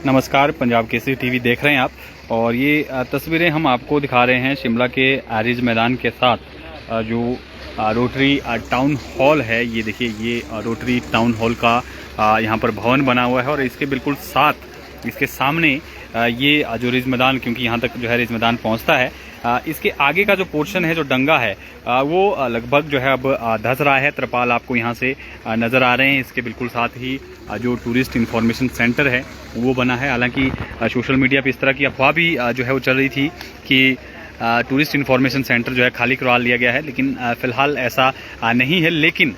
नमस्कार, पंजाब केसरी टीवी देख रहे हैं आप। और ये तस्वीरें हम आपको दिखा रहे हैं शिमला के रिज मैदान के साथ जो रोटरी टाउन हॉल है। ये देखिए, ये रोटरी टाउन हॉल का यहाँ पर भवन बना हुआ है और इसके बिल्कुल साथ, इसके सामने ये जो रिज मैदान, क्योंकि यहाँ तक जो है रिज मैदान पहुँचता है, इसके आगे का जो पोर्शन है, जो डंगा है, वो लगभग जो है अब धंस रहा है। त्रिपाल आपको यहाँ से नज़र आ रहे हैं। इसके बिल्कुल साथ ही जो टूरिस्ट इंफॉर्मेशन सेंटर है वो बना है। हालांकि सोशल मीडिया पे इस तरह की अफवाह भी जो है वो चल रही थी कि टूरिस्ट इंफॉर्मेशन सेंटर जो है खाली करवा लिया गया है, लेकिन फ़िलहाल ऐसा नहीं है। लेकिन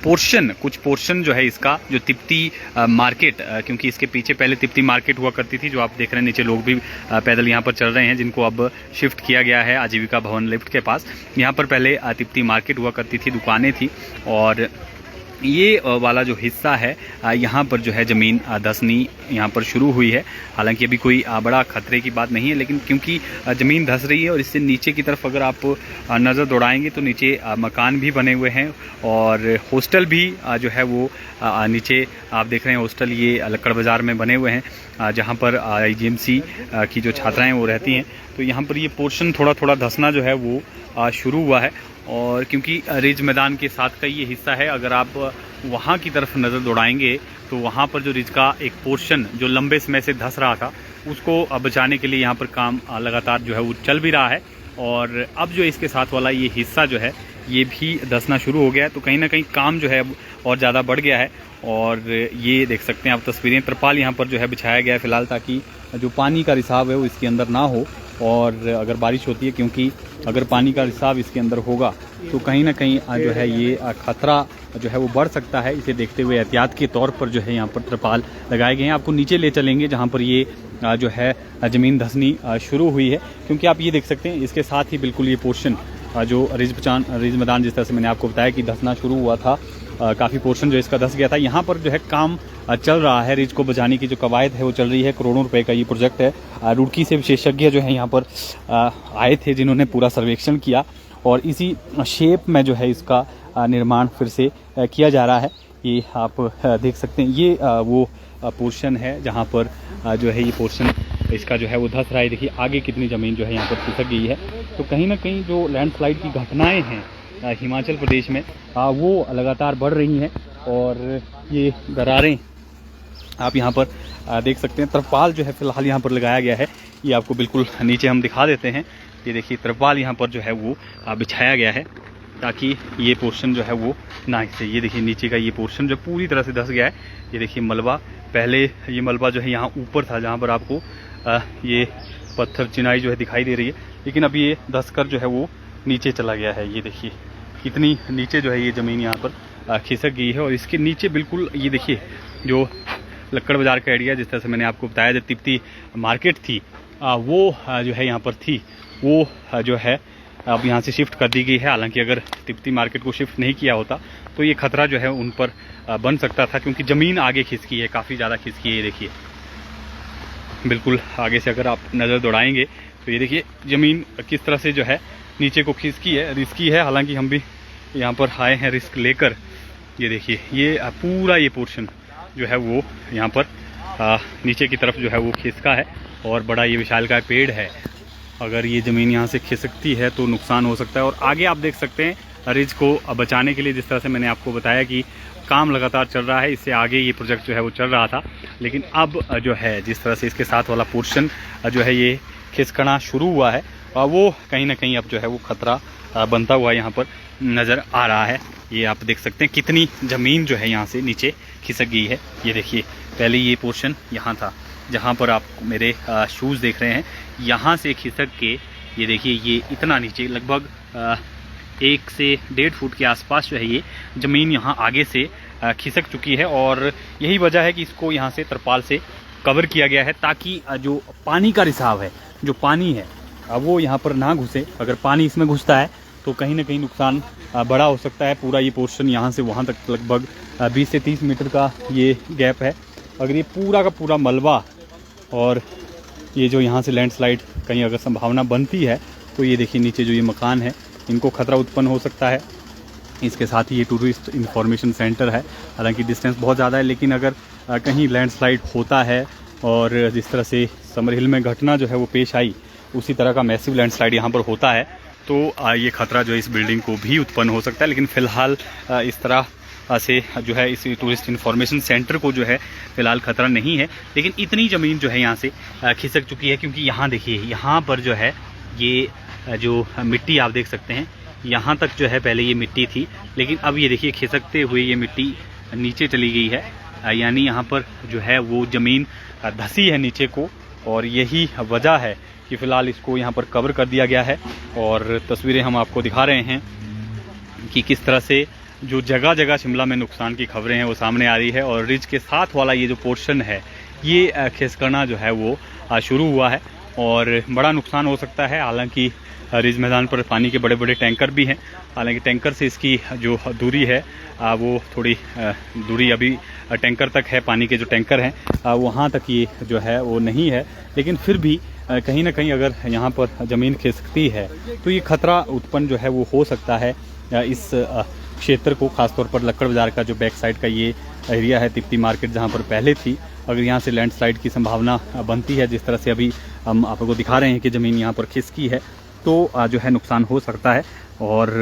कुछ पोर्शन जो है इसका, जो तिप्ती मार्केट, क्योंकि इसके पीछे पहले तिप्ती मार्केट हुआ करती थी, जो आप देख रहे हैं नीचे लोग भी पैदल यहाँ पर चल रहे हैं, जिनको अब शिफ्ट किया गया है आजीविका भवन लिफ्ट के पास। यहाँ पर पहले तिप्ती मार्केट हुआ करती थी, दुकानें थी, और ये वाला जो हिस्सा है यहाँ पर जो है ज़मीन धंसनी यहाँ पर शुरू हुई है। हालांकि अभी कोई बड़ा खतरे की बात नहीं है, लेकिन क्योंकि ज़मीन धंस रही है और इससे नीचे की तरफ अगर आप नज़र दौड़ाएंगे तो नीचे मकान भी बने हुए हैं और हॉस्टल भी जो है वो नीचे आप देख रहे हैं। हॉस्टल ये लक्कड़ बाज़ार में बने हुए हैं, जहाँ पर IGMC की जो छात्राएँ वो रहती हैं। तो यहाँ पर ये पोर्शन थोड़ा थोड़ा धंसना जो है वो शुरू हुआ है। और क्योंकि रिज मैदान के साथ का ये हिस्सा है, अगर आप वहाँ की तरफ नज़र दौड़ाएंगे तो वहाँ पर जो रिज का एक पोर्शन जो लंबे समय से धंस रहा था, उसको बचाने के लिए यहाँ पर काम लगातार जो है वो चल भी रहा है। और अब जो इसके साथ वाला ये हिस्सा जो है ये भी धंसना शुरू हो गया है। तो कहीं ना कहीं काम जो है अब और ज़्यादा बढ़ गया है। और ये देख सकते हैं आप तस्वीरें, त्रिपाल यहाँ पर जो है बिछाया गया है फ़िलहाल, ताकि जो पानी का रिसाव है वो इसके अंदर ना हो। और अगर बारिश होती है, क्योंकि अगर पानी का रिसाव इसके अंदर होगा तो कहीं ना कहीं जो है ये खतरा जो है वो बढ़ सकता है। इसे देखते हुए एहतियात के तौर पर जो है यहाँ पर त्रिपाल लगाए गए हैं। आपको नीचे ले चलेंगे जहाँ पर ये जो है ज़मीन धंसनी शुरू हुई है, क्योंकि आप ये देख सकते हैं इसके साथ ही बिल्कुल ये पोर्शन जो रिज मैदान, जिस तरह से मैंने आपको बताया कि धंसना शुरू हुआ था, काफ़ी पोर्शन जो इसका धंस गया था। यहाँ पर जो है काम चल रहा है, रिज को बचाने की जो कवायद है वो चल रही है। करोड़ों रुपए का ये प्रोजेक्ट है। रुड़की से विशेषज्ञ जो है यहाँ पर आए थे, जिन्होंने पूरा सर्वेक्षण किया और इसी शेप में जो है इसका निर्माण फिर से किया जा रहा है। ये आप देख सकते हैं, ये वो पोर्शन है जहाँ पर जो है ये पोर्शन इसका जो है वो धंस रहा है। देखिए आगे कितनी ज़मीन जो है यहाँ पर खिसक गई है। तो कहीं ना कहीं जो लैंडस्लाइड की घटनाएँ हैं हिमाचल प्रदेश में वो लगातार बढ़ रही हैं। और ये दरारें आप यहाँ पर देख सकते हैं। त्रिपाल जो है फ़िलहाल यहाँ पर लगाया गया है, ये आपको बिल्कुल नीचे हम दिखा देते हैं। ये देखिए त्रिपाल यहाँ पर जो है वो बिछाया गया है, ताकि ये पोर्शन जो है वो ना हिस्से। ये देखिए नीचे का ये पोर्शन जो पूरी तरह से धंस गया है। ये देखिए मलबा, पहले ये मलबा जो है यहाँ ऊपर था, जहाँ पर आपको ये पत्थर चिनाई जो है दिखाई दे रही है, लेकिन अब ये धंस कर जो है वो नीचे चला गया है। ये देखिए कितनी नीचे जो है ये ज़मीन यहाँ पर खिसक गई है। और इसके नीचे बिल्कुल ये देखिए जो लक्कड़ बाज़ार का एरिया, जिस तरह से मैंने आपको बताया, जो तिप्ती मार्केट थी वो जो है यहाँ पर थी, वो जो है अब यहाँ से शिफ्ट कर दी गई है। हालांकि अगर तिप्ती मार्केट को शिफ्ट नहीं किया होता तो ये खतरा जो है उन पर बन सकता था, क्योंकि ज़मीन आगे खिसकी है, काफ़ी ज़्यादा खिसकी है। ये देखिए बिल्कुल आगे से अगर आप नज़र दौड़ाएंगे तो ये देखिए ज़मीन किस तरह से जो है नीचे को खिसकी है, रिस्की है। हालांकि हम भी यहाँ पर आए हैं रिस्क लेकर। ये देखिए ये पूरा ये पोर्शन जो है वो यहाँ पर नीचे की तरफ जो है वो खिसका है और बड़ा ये विशालकाय पेड़ है। अगर ये ज़मीन यहाँ से खिसकती है तो नुकसान हो सकता है। और आगे आप देख सकते हैं रिज को बचाने के लिए, जिस तरह से मैंने आपको बताया कि काम लगातार चल रहा है, इससे आगे ये प्रोजेक्ट जो है वो चल रहा था, लेकिन अब जो है जिस तरह से इसके साथ वाला पोर्शन जो है ये खिसकना शुरू हुआ है, वो कहीं ना कहीं अब जो है वो खतरा बनता हुआ यहाँ पर नज़र आ रहा है। ये आप देख सकते हैं कितनी ज़मीन जो है यहाँ से नीचे खिसक गई है। ये देखिए पहले ये पोर्शन यहाँ था, जहाँ पर आप मेरे शूज़ देख रहे हैं, यहाँ से खिसक के ये देखिए ये इतना नीचे, लगभग 1 से 1.5 फुट के आसपास जो है ये ज़मीन यहाँ आगे से खिसक चुकी है। और यही वजह है कि इसको यहाँ से त्रिपाल से कवर किया गया है, ताकि जो पानी का रिसाव है, जो पानी है वो यहाँ पर ना घुसे। अगर पानी इसमें घुसता है तो कहीं ना कहीं नुकसान बड़ा हो सकता है। पूरा ये पोर्शन यहाँ से वहाँ तक लगभग 20 से 30 मीटर का ये गैप है। अगर ये पूरा का पूरा मलबा और ये जो यहाँ से लैंडस्लाइड कहीं अगर संभावना बनती है तो ये देखिए नीचे जो ये मकान है इनको खतरा उत्पन्न हो सकता है। इसके साथ ही ये टूरिस्ट इंफॉर्मेशन सेंटर है। हालांकि डिस्टेंस बहुत ज़्यादा है, लेकिन अगर कहीं लैंडस्लाइड होता है और जिस तरह से समर हिल में घटना जो है वो पेश आई, उसी तरह का मैसिव लैंडस्लाइड यहाँ पर होता है, तो ये खतरा जो है इस बिल्डिंग को भी उत्पन्न हो सकता है। लेकिन फ़िलहाल इस तरह से जो है इस टूरिस्ट इन्फॉर्मेशन सेंटर को जो है फ़िलहाल खतरा नहीं है। लेकिन इतनी ज़मीन जो है यहाँ से खिसक चुकी है, क्योंकि यहाँ देखिए, यहाँ पर जो है ये जो मिट्टी आप देख सकते हैं, यहाँ तक जो है पहले ये मिट्टी थी, लेकिन अब ये देखिए खिसकते हुए ये मिट्टी नीचे चली गई है। यानी यहाँ पर जो है वो ज़मीन धंसी है नीचे को, और यही वजह है कि फ़िलहाल इसको यहाँ पर कवर कर दिया गया है। और तस्वीरें हम आपको दिखा रहे हैं कि किस तरह से जो जगह जगह शिमला में नुकसान की खबरें हैं वो सामने आ रही है। और रिज के साथ वाला ये जो पोर्शन है, ये खिसकना जो है वो शुरू हुआ है और बड़ा नुकसान हो सकता है। हालांकि रिज मैदान पर पानी के बड़े बड़े टैंकर भी हैं, हालांकि टैंकर से इसकी जो दूरी है वो थोड़ी दूरी अभी टैंकर तक है, पानी के जो टैंकर हैं वहाँ तक ये जो है वो नहीं है। लेकिन फिर भी कहीं ना कहीं अगर यहाँ पर ज़मीन खिसकती है तो ये खतरा उत्पन्न जो है वो हो सकता है इस क्षेत्र को, खासतौर पर लक्कड़ बाज़ार का जो बैक साइड का ये एरिया है, तिप्ती मार्केट जहाँ पर पहले थी, अगर यहाँ से लैंडस्लाइड की संभावना बनती है, जिस तरह से अभी हम आपको दिखा रहे हैं कि ज़मीन यहाँ पर खिसकी है, तो जो है नुकसान हो सकता है। और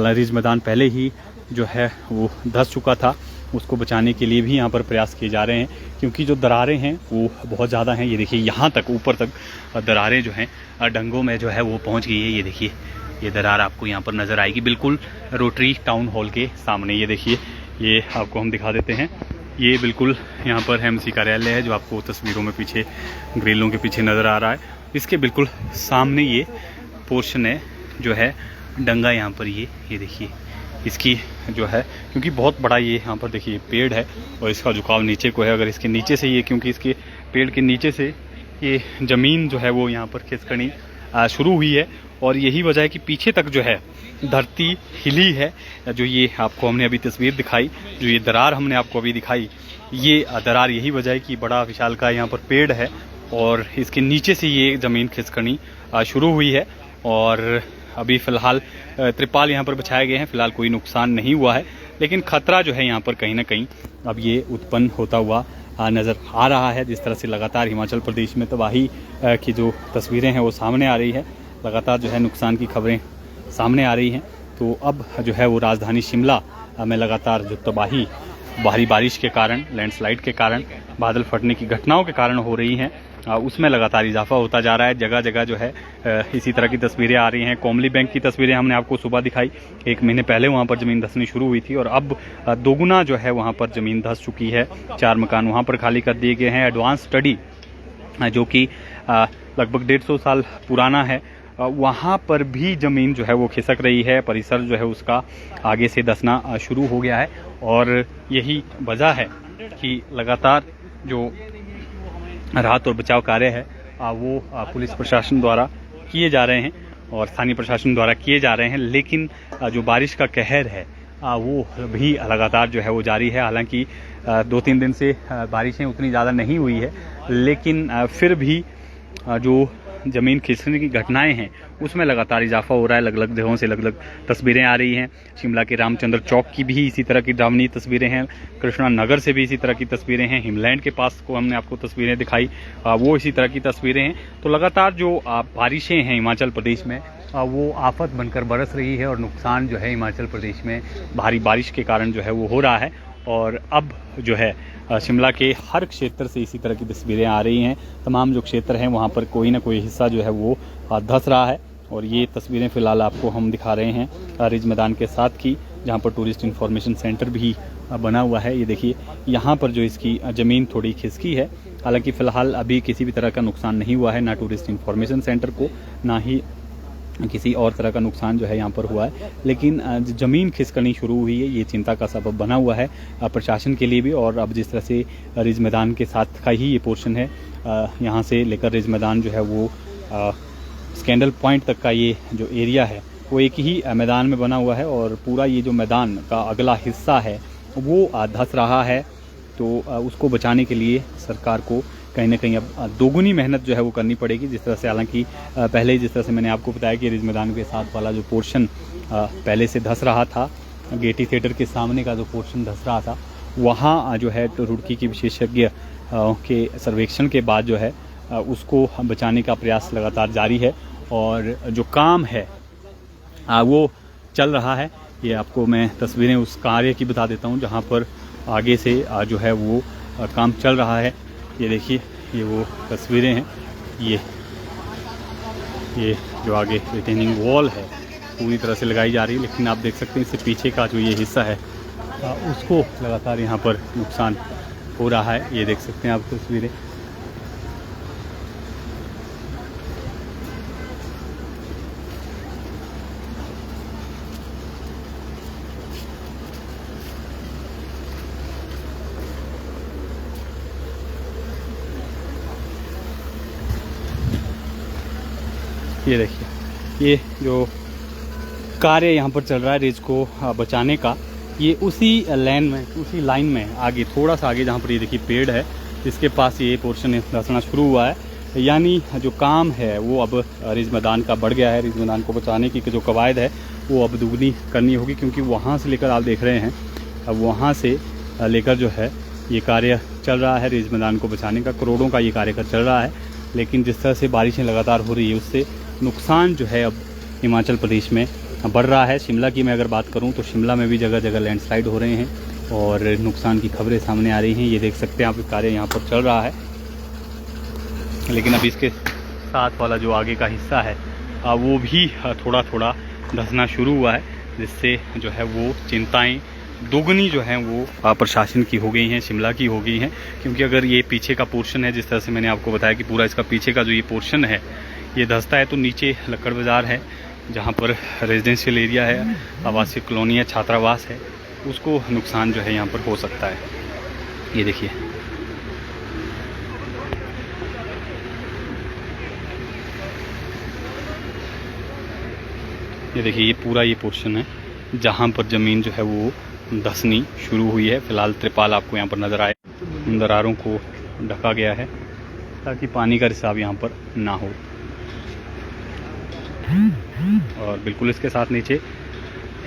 रिज मैदान पहले ही जो है वो धंस चुका था, उसको बचाने के लिए भी यहाँ पर प्रयास किए जा रहे हैं, क्योंकि जो दरारें हैं वो बहुत ज़्यादा हैं। ये देखिए यहाँ तक ऊपर तक दरारें जो हैं डंगों में जो है वो पहुँच गई है। ये देखिए, ये दरार आपको यहाँ पर नज़र आएगी बिल्कुल रोटरी टाउन हॉल के सामने। ये देखिए, ये आपको हम दिखा देते हैं, ये बिल्कुल यहाँ पर एमसी कार्यालय है जो आपको तस्वीरों में पीछे ग्रिलों के पीछे नज़र आ रहा है। इसके बिल्कुल सामने ये पोर्शन है जो है डंगा, यहाँ पर ये देखिए इसकी जो है, क्योंकि बहुत बड़ा ये यहाँ पर देखिए पेड़ है और इसका झुकाव नीचे को है। अगर इसके नीचे से ये, क्योंकि इसके पेड़ के नीचे से ये ज़मीन जो है वो यहाँ पर खिसकनी शुरू हुई है, और यही वजह है कि पीछे तक जो है धरती हिली है। जो ये आपको हमने अभी तस्वीर दिखाई, जो ये दरार हमने आपको अभी दिखाई, ये दरार यही वजह है कि बड़ा विशालकाय यहाँ पर पेड़ है और इसके नीचे से ये ज़मीन खिसकनी शुरू हुई है। और अभी फ़िलहाल त्रिपाल यहाँ पर बिछाए गए हैं, फ़िलहाल कोई नुकसान नहीं हुआ है, लेकिन खतरा जो है यहाँ पर कहीं ना कहीं अब ये उत्पन्न होता हुआ नज़र आ रहा है। जिस तरह से लगातार हिमाचल प्रदेश में तबाही की जो तस्वीरें हैं वो सामने आ रही है, लगातार जो है नुकसान की खबरें सामने आ रही हैं, तो अब जो है वो राजधानी शिमला में लगातार जो तबाही भारी बारिश के कारण, लैंडस्लाइड के कारण, बादल फटने की घटनाओं के कारण हो रही हैं, उसमें लगातार इजाफा होता जा रहा है। जगह जगह जो है इसी तरह की तस्वीरें आ रही हैं। कोमली बैंक की तस्वीरें हमने आपको सुबह दिखाई, 1 महीने पहले वहाँ पर ज़मीन धंसनी शुरू हुई थी और अब दोगुना जो है वहाँ पर ज़मीन धंस चुकी है। 4 मकान वहाँ पर खाली कर दिए गए हैं। एडवांस स्टडी जो कि लगभग 150 साल पुराना है, वहाँ पर भी ज़मीन जो है वो खिसक रही है। परिसर जो है उसका आगे से धंसना शुरू हो गया है और यही वजह है कि लगातार जो राहत और बचाव कार्य है वो पुलिस प्रशासन द्वारा किए जा रहे हैं और स्थानीय प्रशासन द्वारा किए जा रहे हैं। लेकिन जो बारिश का कहर है वो भी लगातार जो है वो जारी है। हालांकि 2-3 दिन से बारिशें उतनी ज़्यादा नहीं हुई है, लेकिन फिर भी जो ज़मीन खिसकने की घटनाएं हैं उसमें लगातार इजाफा हो रहा है। अलग अलग जगहों से अलग अलग तस्वीरें आ रही हैं। शिमला के रामचंद्र चौक की भी इसी तरह की डरावनी तस्वीरें हैं, कृष्णा नगर से भी इसी तरह की तस्वीरें हैं, हिमलैंड के पास को हमने आपको तस्वीरें दिखाई, वो इसी तरह की तस्वीरें हैं। तो लगातार जो बारिशें हैं हिमाचल प्रदेश में वो आफत बनकर बरस रही है और नुकसान जो है हिमाचल प्रदेश में भारी बारिश के कारण जो है वो हो रहा है। और अब जो है शिमला के हर क्षेत्र से इसी तरह की तस्वीरें आ रही हैं। तमाम जो क्षेत्र हैं वहाँ पर कोई ना कोई हिस्सा जो है वो धंस रहा है और ये तस्वीरें फ़िलहाल आपको हम दिखा रहे हैं रिज मैदान के साथ की, जहाँ पर टूरिस्ट इन्फॉर्मेशन सेंटर भी बना हुआ है। ये देखिए यहाँ पर जो इसकी ज़मीन थोड़ी खिसकी है, हालांकि फ़िलहाल अभी किसी भी तरह का नुकसान नहीं हुआ है, ना टूरिस्ट इन्फॉर्मेशन सेंटर को, ना ही किसी और तरह का नुकसान जो है यहाँ पर हुआ है। लेकिन ज़मीन खिसकनी शुरू हुई है, ये चिंता का सबब बना हुआ है प्रशासन के लिए भी। और अब जिस तरह से रिज मैदान के साथ का ही ये पोर्शन है, यहाँ से लेकर रिज मैदान जो है वो स्कैंडल पॉइंट तक का ये जो एरिया है वो एक ही मैदान में बना हुआ है और पूरा ये जो मैदान का अगला हिस्सा है वो धंस रहा है। तो उसको बचाने के लिए सरकार को कहीं ना कहीं अब दोगुनी मेहनत जो है वो करनी पड़ेगी। जिस तरह से, हालांकि पहले जिस तरह से मैंने आपको बताया कि रिज मैदान के साथ वाला जो पोर्शन पहले से धंस रहा था, गेटी थिएटर के सामने का जो पोर्शन धंस रहा था, वहाँ जो है तो रुड़की की विशेषज्ञ के सर्वेक्षण के बाद जो है उसको बचाने का प्रयास लगातार जारी है और जो काम है वो चल रहा है। ये आपको मैं तस्वीरें उस कार्य की बता देता हूँ जहाँ पर आगे से जो है वो काम चल रहा है। ये देखिए, ये वो तस्वीरें हैं। ये जो आगे रिटेनिंग वॉल है पूरी तरह से लगाई जा रही है, लेकिन आप देख सकते हैं इससे पीछे का जो ये हिस्सा है उसको लगातार यहाँ पर नुकसान हो रहा है। ये देख सकते हैं आप तस्वीरें। ये देखिए, ये जो कार्य यहाँ पर चल रहा है रिज को बचाने का, ये उसी लाइन में आगे थोड़ा सा आगे जहाँ पर ये देखिए पेड़ है, इसके पास ये पोर्शन धंसना शुरू हुआ है। यानी जो काम है वो अब रिज मैदान का बढ़ गया है। रिज मैदान को बचाने की जो कवायद है वो अब दुगनी करनी होगी, क्योंकि वहाँ से लेकर आप देख रहे हैं, अब वहाँ से लेकर जो है ये कार्य चल रहा है रिज मैदान को बचाने का। करोड़ों का ये कार्य चल रहा है, लेकिन जिस तरह से बारिशें लगातार हो रही है उससे नुकसान जो है अब हिमाचल प्रदेश में बढ़ रहा है। शिमला की मैं अगर बात करूं तो शिमला में भी जगह जगह लैंडस्लाइड हो रहे हैं और नुकसान की खबरें सामने आ रही हैं। ये देख सकते हैं आप, कार्य यहाँ पर चल रहा है, लेकिन अब इसके साथ वाला जो आगे का हिस्सा है वो भी थोड़ा थोड़ा धंसना शुरू हुआ है, जिससे जो है वो चिंताएं दोगुनी जो हैं वो प्रशासन की हो गई हैं, शिमला की हो गई हैं। क्योंकि अगर ये पीछे का पोर्शन है, जिस तरह से मैंने आपको बताया कि पूरा इसका पीछे का जो ये पोर्शन है ये धंसता है, तो नीचे लक्कड़ बाज़ार है जहाँ पर रेजिडेंशियल एरिया है, आवासीय कॉलोनी है, छात्रावास है, उसको नुकसान जो है यहाँ पर हो सकता है। ये देखिए, ये पूरा ये पोर्शन है जहाँ पर ज़मीन जो है वो धंसनी शुरू हुई है। फिलहाल त्रिपाल आपको यहाँ पर नज़र आए, दरारों को ढका गया है ताकि पानी का रिसाव यहाँ पर ना हो। और बिल्कुल इसके साथ नीचे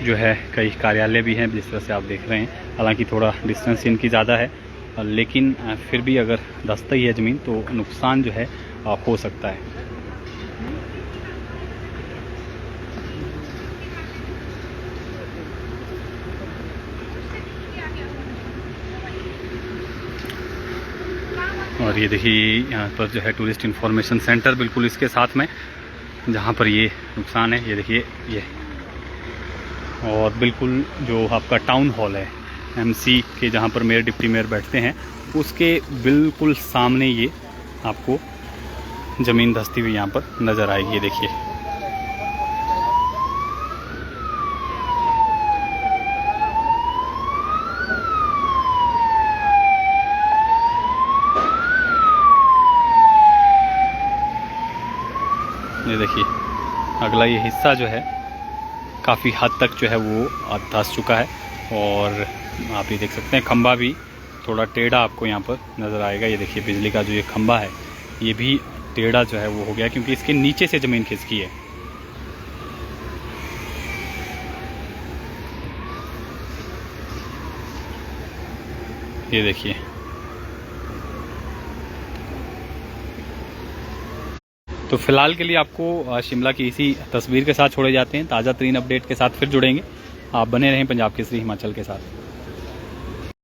जो है कई कार्यालय भी हैं, जिस तरह से आप देख रहे हैं। हालांकि थोड़ा डिस्टेंस इनकी ज़्यादा है, लेकिन फिर भी अगर धंसता ही है ज़मीन तो नुकसान जो है हो सकता है। और ये देखिए, यहाँ पर जो है टूरिस्ट इंफॉर्मेशन सेंटर बिल्कुल इसके साथ में, जहाँ पर ये नुकसान है। ये देखिए, ये और बिल्कुल जो आपका टाउन हॉल है एमसी के, जहाँ पर मेयर डिप्टी मेयर बैठते हैं, उसके बिल्कुल सामने ये आपको ज़मीन धंसती हुई यहाँ पर नज़र आएगी। ये देखिए, ये देखिए अगला ये हिस्सा जो है काफ़ी हद तक जो है वो धंस चुका है। और आप ये देख सकते हैं खंबा भी थोड़ा टेढ़ा आपको यहाँ पर नज़र आएगा। ये देखिए, बिजली का जो ये खंबा है ये भी टेढ़ा जो है वो हो गया, क्योंकि इसके नीचे से ज़मीन खिसकी है। ये देखिए, तो फिलहाल के लिए आपको शिमला की इसी तस्वीर के साथ छोड़े जाते हैं। ताज़ा तरीन अपडेट के साथ फिर जुड़ेंगे। आप बने रहें पंजाब केसरी हिमाचल के साथ।